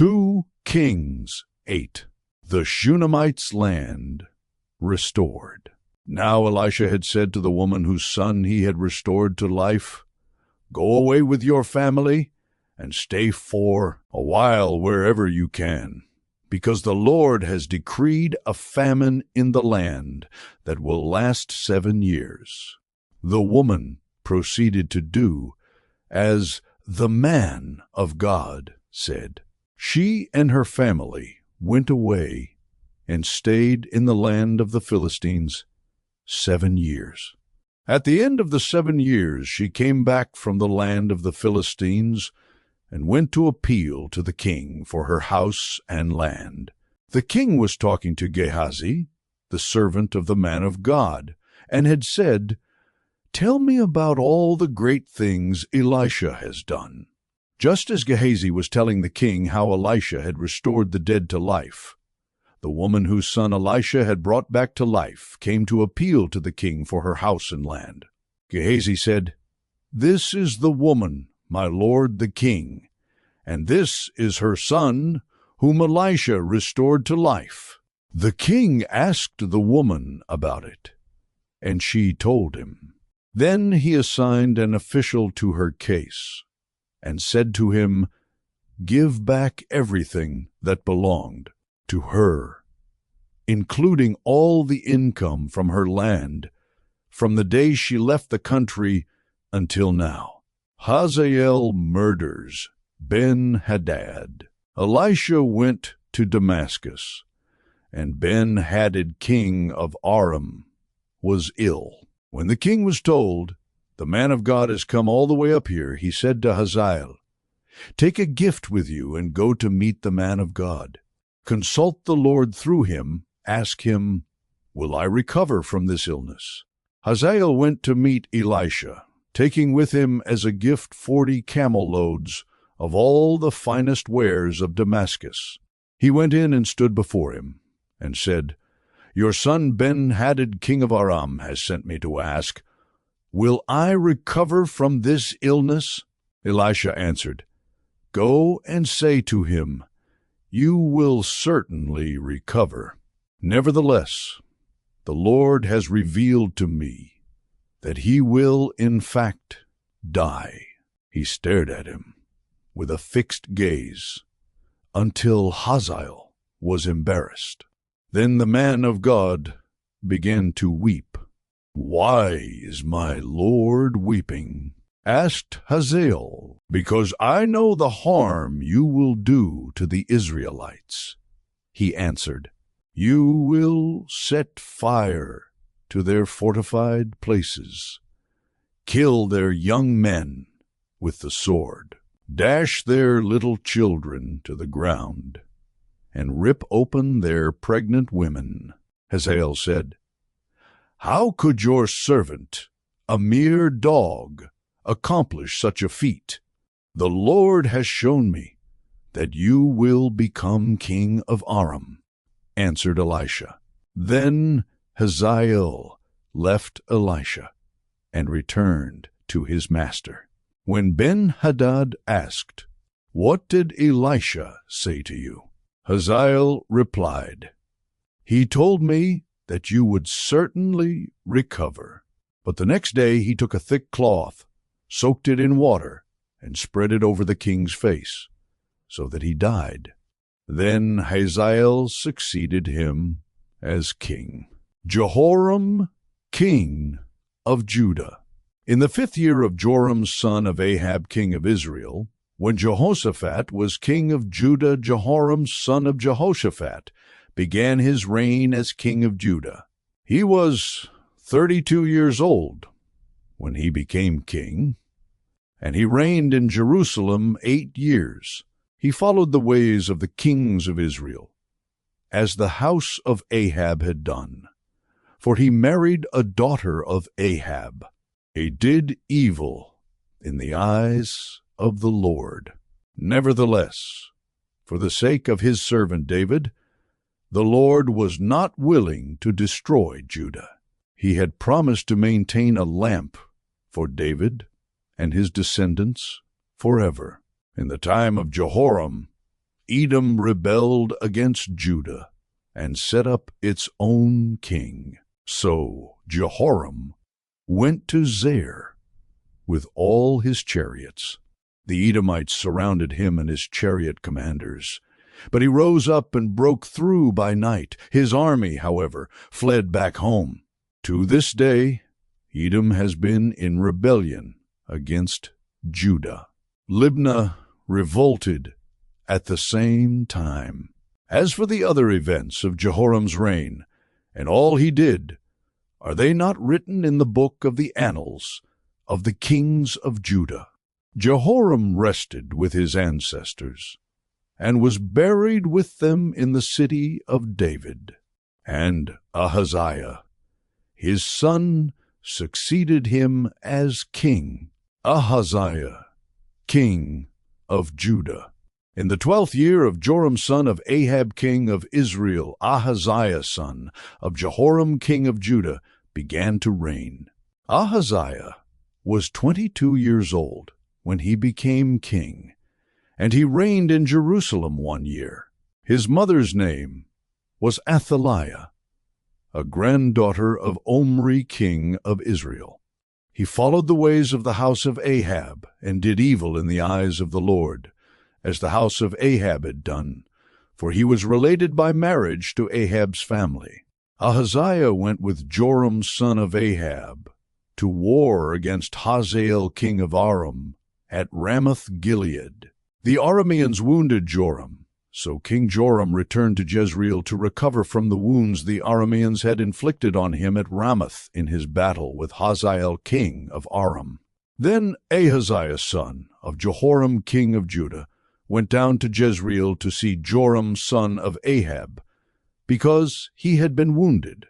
2 Kings 8. The Shunammite's land restored. Now Elisha had said to the woman whose son he had restored to life, "Go away with your family and stay for a while wherever you can, because the Lord has decreed a famine in the land that will last 7 years." The woman proceeded to do as the man of God said. She and her family went away and stayed in the land of the Philistines 7 years. At the end of the 7 years, she came back from the land of the Philistines and went to appeal to the king for her house and land. The king was talking to Gehazi, the servant of the man of God, and had said, "Tell me about all the great things Elisha has done." Just as Gehazi was telling the king how Elisha had restored the dead to life, the woman whose son Elisha had brought back to life came to appeal to the king for her house and land. Gehazi said, "This is the woman, my lord the king, and this is her son, whom Elisha restored to life." The king asked the woman about it, and she told him. Then he assigned an official to her case, and said to him, "Give back everything that belonged to her, including all the income from her land, from the day she left the country until now." Hazael murders Ben-Hadad. Elisha went to Damascus, and Ben-Hadad king of Aram was ill. When the king was told, "The man of God has come all the way up here," he said to Hazael, "Take a gift with you and go to meet the man of God. Consult the Lord through him. Ask him, 'Will I recover from this illness?'" Hazael went to meet Elisha, taking with him as a gift 40 camel loads of all the finest wares of Damascus. He went in and stood before him, and said, "Your son Ben-Hadad king of Aram has sent me to ask, 'Will I recover from this illness?'" Elisha answered, "Go and say to him, 'You will certainly recover.' Nevertheless, the Lord has revealed to me that he will, in fact, die." He stared at him with a fixed gaze until Hazael was embarrassed. Then the man of God began to weep. "Why is my Lord weeping?" asked Hazael. "Because I know the harm you will do to the Israelites," he answered. "You will set fire to their fortified places, kill their young men with the sword, dash their little children to the ground, and rip open their pregnant women." Hazael said, "How could your servant, a mere dog, accomplish such a feat? The Lord has shown me that you will become king of Aram," answered Elisha. Then Hazael left Elisha and returned to his master. When Ben-Hadad asked, "What did Elisha say to you?" Hazael replied, "He told me that you would certainly recover." But the next day he took a thick cloth, soaked it in water, and spread it over the king's face, so that he died. Then Hazael succeeded him as king. Jehoram, king of Judah. In the 5th year of Joram's son of Ahab, king of Israel, when Jehoshaphat was king of Judah, Jehoram, son of Jehoshaphat, began his reign as king of Judah. He was 32 years old when he became king, and he reigned in Jerusalem 8 years. He followed the ways of the kings of Israel, as the house of Ahab had done, for he married a daughter of Ahab. He did evil in the eyes of the Lord. Nevertheless, for the sake of his servant David, the Lord was not willing to destroy Judah. He had promised to maintain a lamp for David and his descendants forever. In the time of Jehoram, Edom rebelled against Judah and set up its own king. So Jehoram went to Zair with all his chariots. The Edomites surrounded him and his chariot commanders. But he rose up and broke through by night. His army, however, fled back home. To this day, Edom has been in rebellion against Judah. Libnah revolted at the same time. As for the other events of Jehoram's reign, and all he did, are they not written in the book of the annals of the kings of Judah? Jehoram rested with his ancestors, and was buried with them in the city of David. And Ahaziah, his son, succeeded him as king. Ahaziah, king of Judah. In the 12th year of Joram son of Ahab king of Israel, Ahaziah son of Jehoram king of Judah began to reign. Ahaziah was 22 years old when he became king, and he reigned in Jerusalem 1 year. His mother's name was Athaliah, a granddaughter of Omri king of Israel. He followed the ways of the house of Ahab and did evil in the eyes of the Lord, as the house of Ahab had done, for he was related by marriage to Ahab's family. Ahaziah went with Joram son of Ahab to war against Hazael king of Aram at Ramoth-Gilead. The Arameans wounded Joram, so King Joram returned to Jezreel to recover from the wounds the Arameans had inflicted on him at Ramoth in his battle with Hazael king of Aram. Then Ahaziah son of Jehoram king of Judah went down to Jezreel to see Joram son of Ahab, because he had been wounded.